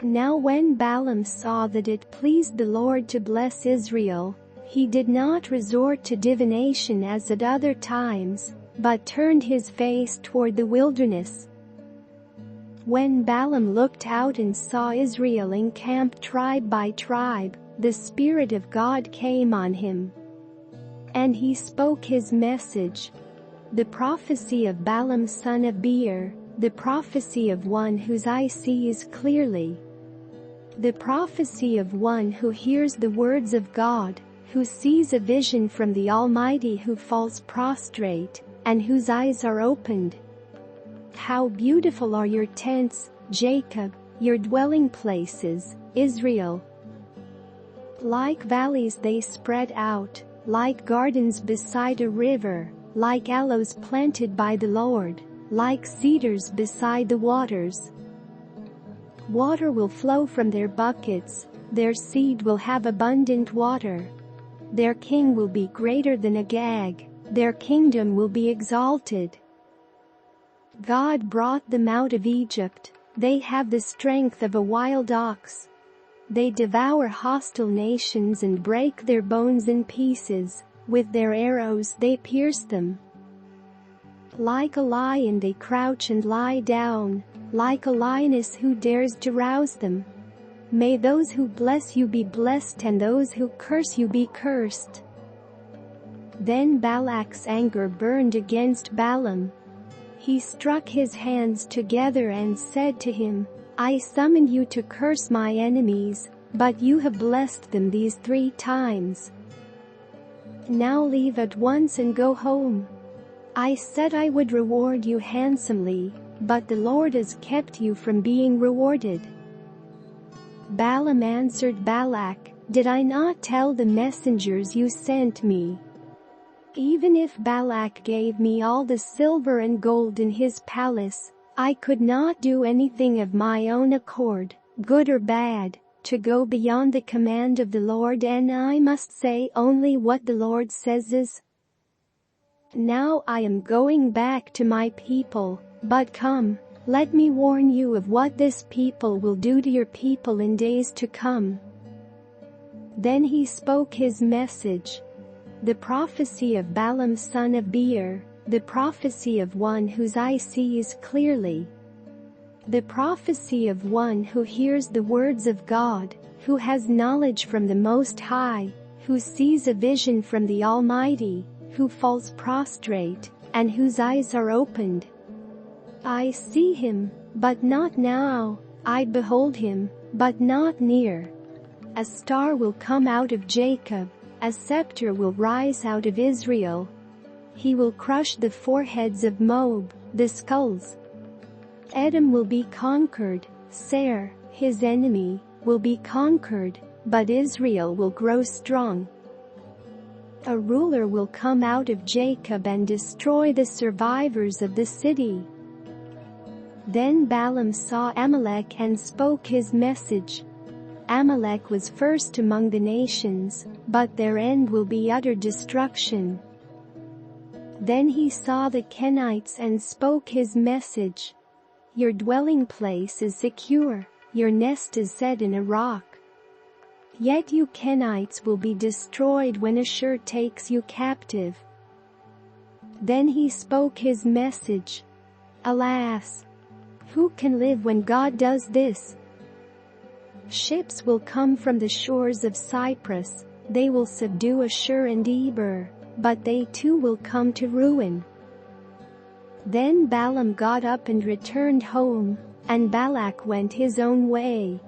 Now when Balaam saw that it pleased the Lord to bless Israel, he did not resort to divination as at other times, but turned his face toward the wilderness. When Balaam looked out and saw Israel encamped tribe by tribe, the Spirit of God came on him. And he spoke his message. The prophecy of Balaam son of Beor, the prophecy of one whose eye sees clearly. The prophecy of one who hears the words of God, who sees a vision from the Almighty, who falls prostrate, and whose eyes are opened. How beautiful are your tents, Jacob, your dwelling places, Israel. Like valleys they spread out, like gardens beside a river, like aloes planted by the Lord, like cedars beside the waters. Water will flow from their buckets, their seed will have abundant water. Their king will be greater than Agag, their kingdom will be exalted. God brought them out of Egypt, they have the strength of a wild ox. They devour hostile nations and break their bones in pieces, with their arrows they pierce them. Like a lion they crouch and lie down, like a lioness who dares to rouse them. May those who bless you be blessed and those who curse you be cursed. Then Balak's anger burned against Balaam. He struck his hands together and said to him, I summoned you to curse my enemies, but you have blessed them these 3 times. Now leave at once and go home. I said I would reward you handsomely, but the Lord has kept you from being rewarded. Balaam answered Balak, Did I not tell the messengers you sent me? Even if Balak gave me all the silver and gold in his palace, I could not do anything of my own accord, good or bad, to go beyond the command of the Lord, and I must say only what the Lord says is. Now I am going back to my people, but come, let me warn you of what this people will do to your people in days to come. Then he spoke his message. The prophecy of Balaam son of Beor, the prophecy of one whose eye sees clearly. The prophecy of one who hears the words of God, who has knowledge from the Most High, who sees a vision from the Almighty, who falls prostrate, and whose eyes are opened. I see him, but not now, I behold him, but not near. A star will come out of Jacob, a scepter will rise out of Israel. He will crush the foreheads of Moab, the skulls. Edom will be conquered, Seir, his enemy, will be conquered, but Israel will grow strong. A ruler will come out of Jacob and destroy the survivors of the city. Then Balaam saw Amalek and spoke his message. Amalek was first among the nations, but their end will be utter destruction. Then he saw the Kenites and spoke his message. Your dwelling place is secure, your nest is set in a rock. Yet you Kenites will be destroyed when Ashur takes you captive. Then he spoke his message. Alas! Who can live when God does this? Ships will come from the shores of Cyprus, they will subdue Ashur and Eber, but they too will come to ruin. Then Balaam got up and returned home, and Balak went his own way.